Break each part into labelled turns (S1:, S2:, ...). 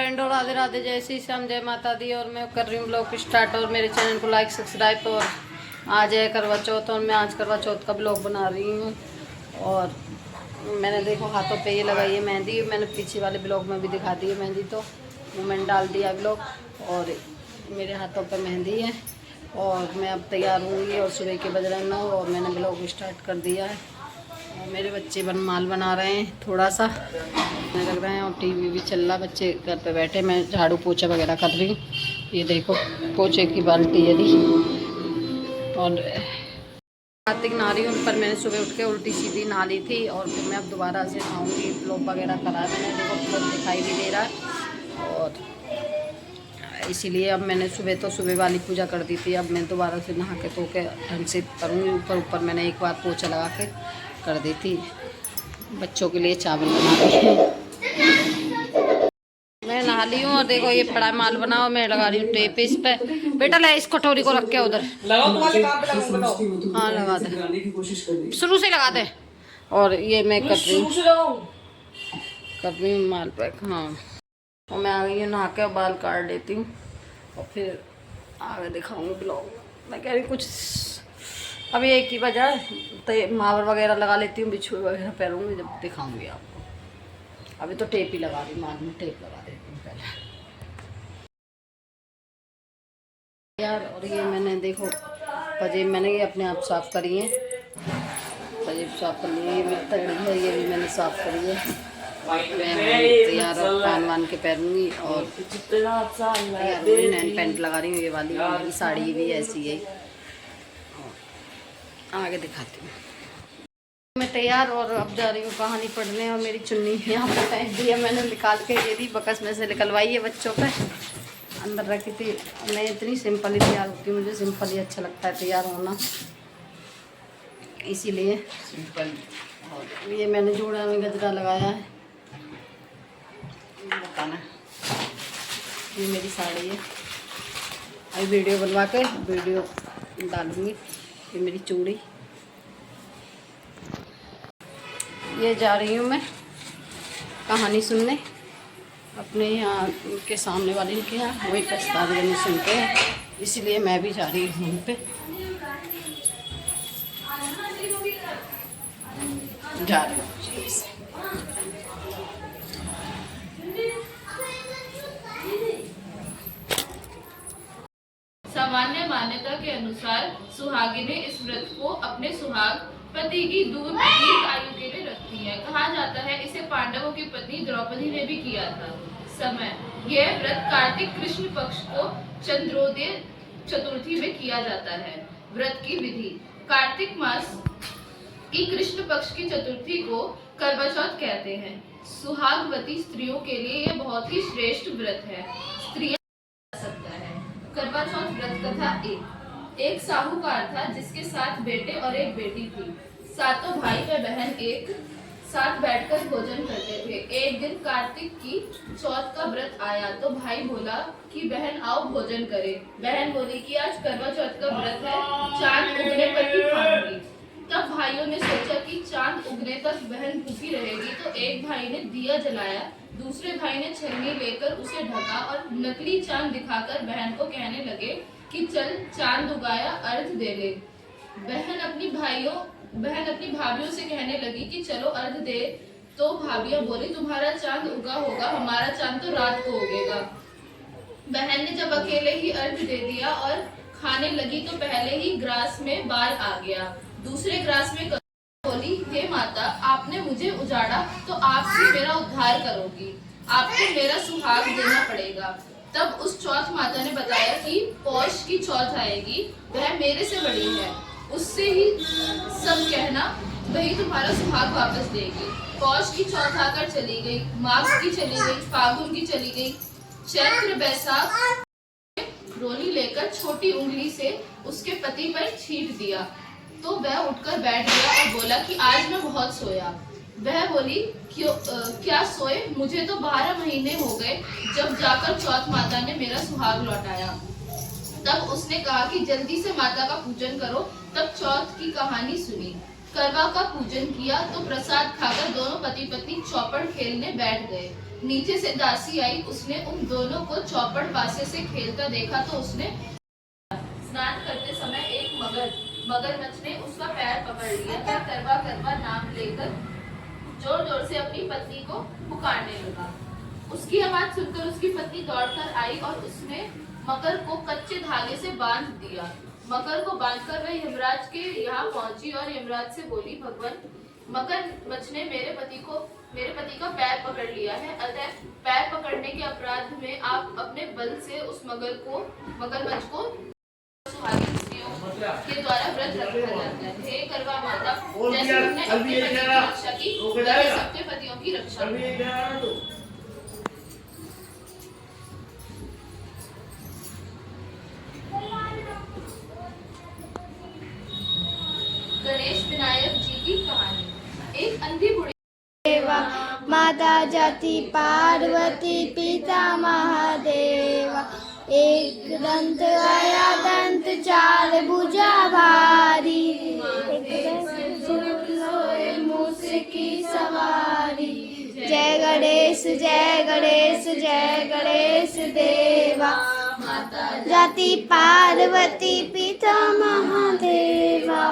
S1: Friend और राधे राधे, जय श्री श्याम, जय माता दी। और मैं कर रही हूँ ब्लॉग स्टार्ट और मेरे चैनल को लाइक सब्सक्राइब। और आज है करवा चौथ और मैं आज करवा चौथ का ब्लॉग बना रही हूँ। और मैंने देखो हाथों पे ये लगाई है मेहंदी, मैंने पीछे वाले ब्लॉग में भी दिखा दी है मेहंदी, तो वो मैंने डाल दिया ब्लॉग। और मेरे हाथों पे मेहंदी है और मैं अब तैयार होंगी और सुबह के बज रहे 9 और मैंने ब्लॉग स्टार्ट कर दिया है। और मेरे बच्चे माल बना रहे हैं थोड़ा सा लग रहे हैं और टीवी भी चल रहा। बच्चे घर पे बैठे, मैं झाड़ू पोछा वगैरह कर रही हूँ। ये देखो पोछे की बाल्टी है दी। और कार्तिक नहा रही हूँ, पर मैंने सुबह उठ के उल्टी सीधी नहा ली थी और फिर मैं अब दोबारा से नहाऊँगी। फ्लोप वगैरह करा मैंने, देखो फ्लोप दिखाई भी दे रहा है। और इसीलिए अब मैंने सुबह वाली पूजा कर दी थी। अब मैं दोबारा से नहा के धो के ढंग से करूँगी। ऊपर मैंने एक बार पोछा लगा के कर दी थी। बच्चों के लिए चावल बना रही हूँ। मैं नहा ली हूँ और देखो ये पड़ा माल बनाओ, मैं लगा रही हूँ टेप इस पे। बेटा ले इस कटोरी को रख के उधर हाँ लगा दे, शुरू से लगा दे। और ये मैं कर रही हूँ माल पे। हाँ और मैं आ गई हूँ नहा के, बाल काट लेती हूँ और फिर आगे दिखाऊंगी ब्लॉग। मैं कह रही कुछ अभी एक ही बजा तो मावर वगैरह लगा लेती हूँ, बिछुए वगैरह पहनूंगी जब दिखाऊंगी आपको। अभी तो टेप ही लगा रही, माल में टेप लगा देती हूँ पहले यार। और ये मैंने देखो पजेब मैंने ये अपने आप साफ़ करी है, पजेब साफ़ कर लिए। ये मेरी तगड़ी है, ये भी मैंने साफ़ करी है। मैं तैयार और पान वान के पहनूंगी और नैन पैंट लगा रही हूँ। ये वाली मेरी साड़ी भी ऐसी है, आगे दिखाती हूँ। मैं तैयार और अब जा रही हूँ कहानी पढ़ने। और मेरी चुन्नी यहाँ पे फेंक दी है मैंने, निकाल के ये भी बकस में से निकलवाई है बच्चों पे, अंदर रखी थी। मैं इतनी सिंपल ही तैयार होती हूँ, मुझे सिंपल ही अच्छा लगता है तैयार होना, इसीलिए सिंपल। और ये मैंने जोड़ा में गजरा लगाया है, बताना। ये मेरी साड़ी है, अभी वीडियो बनवा के वीडियो डालूँगी। ये मेरी चूड़ी। ये जा रही हूँ मैं कहानी सुनने अपने यहाँ के सामने वाले के यहाँ, वही प्रस्ताव सुनते हैं, इसलिए मैं भी जा रही हूँ उन पे। जा रही हूँ
S2: सामान्य मान्यता के अनुसार सुहागिनें इस व्रत को अपने सुहाग पति की दीर्घ आयु के लिए रखती है। कहा जाता है इसे पांडवों की पत्नी द्रौपदी ने भी किया था। समय यह व्रत कार्तिक कृष्ण पक्ष को चंद्रोदय चतुर्थी में किया जाता है। व्रत की विधि, कार्तिक मास की कृष्ण पक्ष की चतुर्थी को करवा चौथ कहते हैं। सुहागवती स्त्रियों के लिए यह बहुत ही श्रेष्ठ व्रत है। स्त्रियां सकता है। करवा चौथ व्रत कथा एक साहूकार था जिसके 7 बेटे और एक बेटी थी। सातों भाई व बहन एक साथ बैठकर भोजन करते थे। एक दिन कार्तिक की चौथ का व्रत आया तो भाई बोला कि बहन आओ भोजन करें। बहन बोली कि आज करवा चौथ का व्रत है, चांद उगने पर ही खाऊंगी। तब भाइयों ने सोचा कि चांद उगने तक बहन भूखी रहेगी, तो एक भाई ने दिया जलाया, दूसरे भाई ने छन्नी लेकर उसे ढका और नकली चांद दिखाकर बहन को कहने लगे कि चल चांद उगाया अर्घ दे ले। बहन अपनी भाभीियों से कहने लगी कि चलो अर्घ दे, तो भाभियां बोली तुम्हारा चांद उगा होगा, हमारा चांद तो रात को उगेगा। बहन ने जब अकेले ही अर्घ दे दिया और खाने लगी तो पहले ही ग्रास में बाल आ गया। दूसरे ग्रास में बोली हे माता, आपने मुझे उजाड़ा तो आप ही मेरा उद्धार करोगी, आपको मेरा सुहाग देना पड़ेगा। तब उस चौथ माता ने बताया कि पौष की चौथ आएगी, वह मेरे से बड़ी है, उससे ही सब कहना, वही तुम्हारा सुहाग वापस देगी। पौष की चौथ आकर चली गई, माघ की चली गई, फागुन की चली गई, चैत्र बैसाख रोली लेकर छोटी उंगली से उसके पति पर छींट दिया तो वह उठकर बैठ गया और बोला कि आज मैं बहुत सोया। वह बोली क्या सोए, मुझे तो 12 महीने हो गए जब जाकर चौथ माता ने मेरा सुहाग लौटाया। तब उसने कहा कि जल्दी से माता का पूजन करो। तब चौथ की कहानी सुनी, करवा का पूजन किया तो प्रसाद खाकर दोनों पति पत्नी चौपड़ खेलने बैठ गए। नीचे से दासी आई, उसने उन दोनों को चौपड़ पासे से खेलता देखा तो उसने स्नान करते समय एक मगरमच्छ ने उसका पैर पकड़ लिया। फिर करवा करवा नाम लेकर जोर जोर से अपनी पत्नी को पुकारने लगा। उसकी आवाज सुनकर उसकी पत्नी दौड़कर आई और उसने मकर को कच्चे धागे से बांध दिया। मकर को बांधकर वह यमराज के यहाँ पहुंची और यमराज से बोली, भगवान, मगरमच्छ ने मेरे पति का पैर पकड़ लिया है, अतः पैर पकड़ने के अपराध में आप अपने बल से उस मगरमच्छ को सुहागिन स्त्रियों के द्वारा व्रत रखा जाता है। हे करवा माता, जैसे तुमने अपने पति की रक्षा की, वैसे सबके पतियों की रक्षा करो। गणेश विनायक जी की कहानी। एक अंधी बुढ़ी
S3: देवा माता जाति पार्वती पिता महादेवा, एक दंत आया दंत चार भुजा भारी, मूस की सवारी। जय गणेश जय गणेश जय गणेश देवा, जाति पार्वती पिता महादेवा।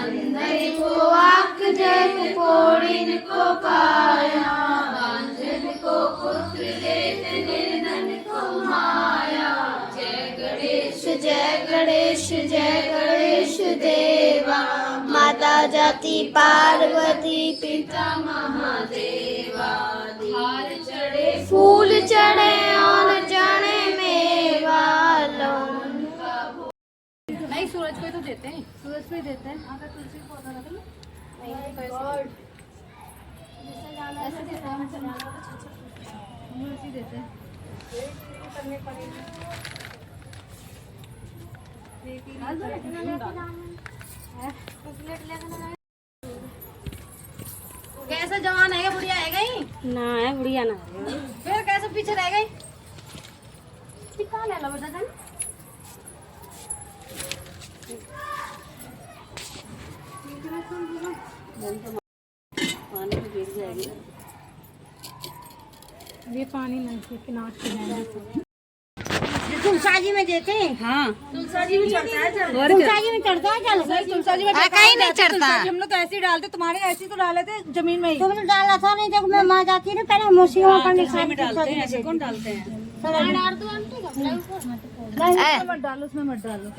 S3: अंधे को आँख जग पोड़िन को काया, बांझन को पुत्र देते निर्धन को माया। जय गणेश जय गणेश जय गणेश देवा, माता जाति पार्वती पिता महादेवा। हार चढ़े फूल चढ़े और चढ़े मेवा,
S1: नहीं, सूरज को ही तो देते हैं, सूरज को ही देते हैं। अगर तुलसी को पौधा रख लो, नहीं तो ऐसे देते हैं, ऐसे देते हैं। कैसा जवान है, बुढ़िया है गई
S3: ना है बुढ़िया ना
S1: फिर कैसे पीछे रह गई? कहाँ ले लो बेटा जान? पानी गिर जाएगी, ये पानी नहीं किनारे तुलसाजी में देते हैं। हाँ, तुलसाजी में चढ़ता है, तुलसाजी में चढ़ता है। चल, तुलसाजी में कहीं नहीं चढ़ता। हम लोग तो ऐसे ही डालते, तुम्हारे ऐसे तो डाले थे जमीन में ही। तुमने डाला था नहीं, जब मैं माँ जाती है पहले मूसियों पर में डालते हैं। ऐसे कौन डालते हैं? डाल दो मत डालो, उसमें मत डालो।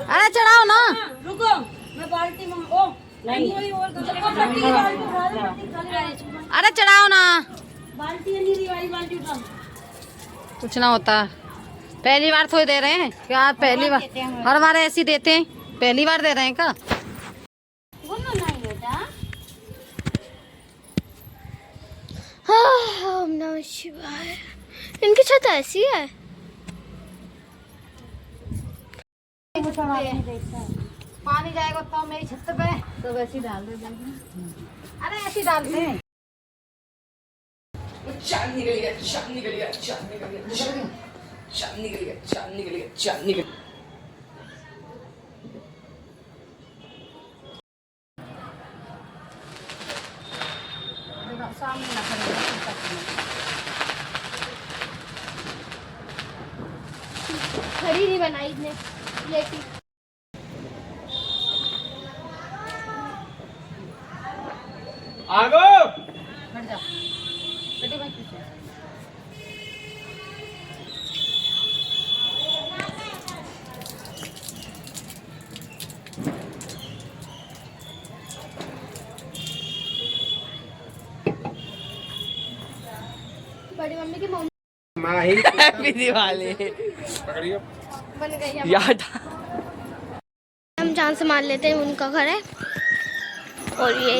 S1: अरे चढ़ाओ ना, रुको मैं बाल्टी में। ओ नहीं, अरे चढ़ाओ ना, बाल्टी उठाओ। कुछ ना होता, पहली बार थोड़ी दे रहे हैं क्या? पहली बार, हर बार ऐसी देते हैं, पहली बार दे रहे हैं क्या?
S3: ओम नमः शिवाय। इनकी छत ऐसी है।
S1: पानी जाएगा तो मेरी छत पे तो वैसे ही डाल दे। अरे ऐसे डालते हैं।
S4: चांद निकल गया, चांद निकल गया, चांद निकल गया, चांद निकल गया, चांद निकल गया, चांद निकल गया।
S1: सामने ना खड़े
S3: खड़ी नहीं बनाई इसने, लेटी।
S4: आगो
S1: हट जा बेटी, भाई पीछे।
S3: बड़ी मम्मी की मम्मी
S4: हैप्पी दिवाली।
S3: बन गई
S4: याद
S3: हम जान से मार लेते हैं, उनका घर है। और ये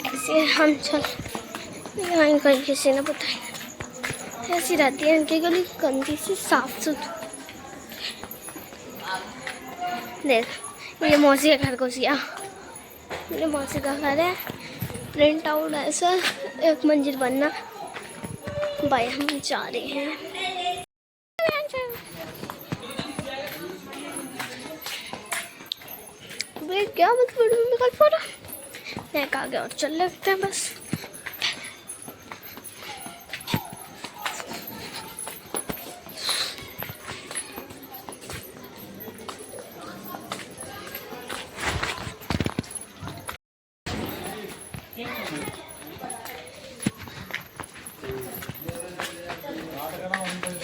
S3: ऐसे हम चल यहाँ कहीं किसी ने बताया, ऐसी रहती है इनकी गली, गंदी सी साफ सुथरी। देख ये मौसी का घर को सिया, मेरे मौसी का घर है। प्रिंट आउट ऐसा एक मंजिल बनना। भाई हम जा रहे हैं। क्या मतलब कल फोटो देख आ गया और चल लगते हैं बस।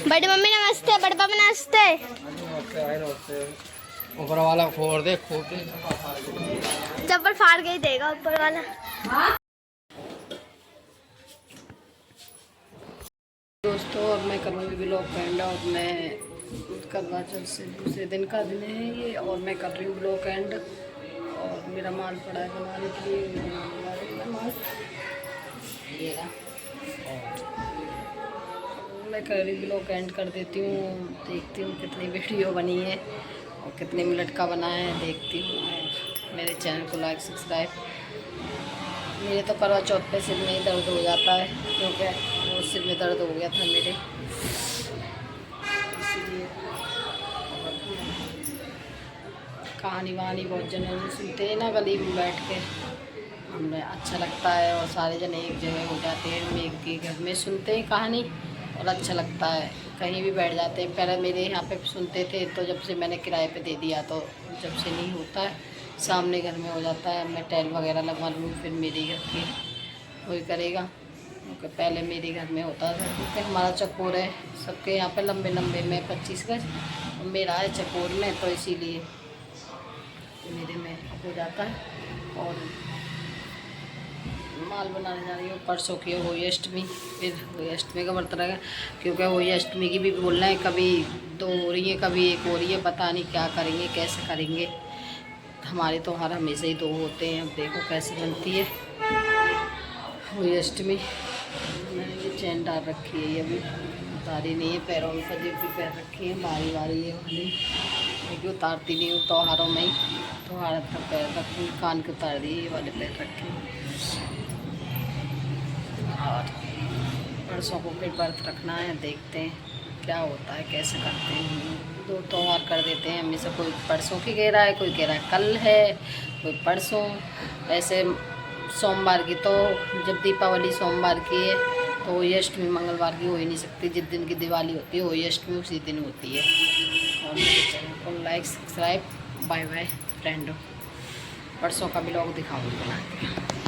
S3: बड़ी मम्मी नमस्ते, बड़े पापा नमस्ते।
S4: ऊपर वाला फोड़ दे, खोप दे।
S3: चप्पल फाड़ के ही देगा ऊपर वाला।
S1: दोस्तों अब मैं करूँगी ब्लॉग का एंड और मैं करवा चौथ से दूसरे दिन का दिन है ये और मैं कर रही हूँ ब्लॉग एंड और मेरा माल पड़ा है बनाने के लिए माल ये रहा। मैं कर रही ब्लॉग एंड कर देती हूँ, देखती हूँ कितनी वीडियो बनी है और कितने मिनट का बना है देखती हूँ। और मेरे चैनल को लाइक सब्सक्राइब। मेरे तो करवा चौथ पे सिर में ही दर्द हो जाता है क्योंकि वो सिर में दर्द हो गया था मेरे, इसीलिए कहानी वहानी बहुत जने सुनते हैं ना गली में बैठ के, हमें अच्छा लगता है और सारे जने एक जगह हो जाते हैं, हम एक ही घर में सुनते हैं कहानी और अच्छा लगता है, कहीं भी बैठ जाते हैं। पहले मेरे यहाँ पे सुनते थे तो जब से मैंने किराए पे दे दिया तो जब से नहीं होता है, सामने घर में हो जाता है। मैं टाइल वगैरह लगवा लूँ फिर मेरे घर की कोई करेगा क्योंकि पहले मेरे घर में होता था क्योंकि हमारा चकोर है, सबके यहाँ पे लंबे लंबे में 25 गज और मेरा है चकोर में, तो इसीलिए मेरे में हो जाता है। और माल बनाने जा रही हूँ, परसों की होली अष्टमी, फिर होली अष्टमी का व्रत रहेगा क्योंकि होली अष्टमी की भी बोलना है, कभी 2 हो रही है कभी 1 हो रही है, पता नहीं क्या करेंगे कैसे करेंगे। हमारे त्योहार हमेशा ही 2 होते हैं, अब देखो कैसे बनती है होली अष्टमी। मैंने ये चैन डाल रखी है, ये अभी उतारी नहीं है, पैरों में फजीब भी पैर रखी है, बारी बारी ये वाली, लेकिन उतारती नहीं हूँ त्योहारों में ही, त्योहार तक पैर रखी, कान के उतार दिए, ये वाले पैर रखे। और परसों को फिर व्रत रखना है, देखते हैं क्या होता है कैसे करते हैं। 2 त्योहार कर देते हैं हमेशा, कोई परसों की कह रहा है, कोई कह रहा है कल है, कोई परसों। ऐसे सोमवार की तो जब दीपावली सोमवार की है तो होली अष्टमी मंगलवार की हो ही नहीं सकती, जिस दिन की दिवाली होती है होली अष्टमी उसी दिन होती है। और मेरे चैनल को लाइक सब्सक्राइब। बाय बाय फ्रेंडों, परसों का ब्लॉग दिखाऊंगी बना के।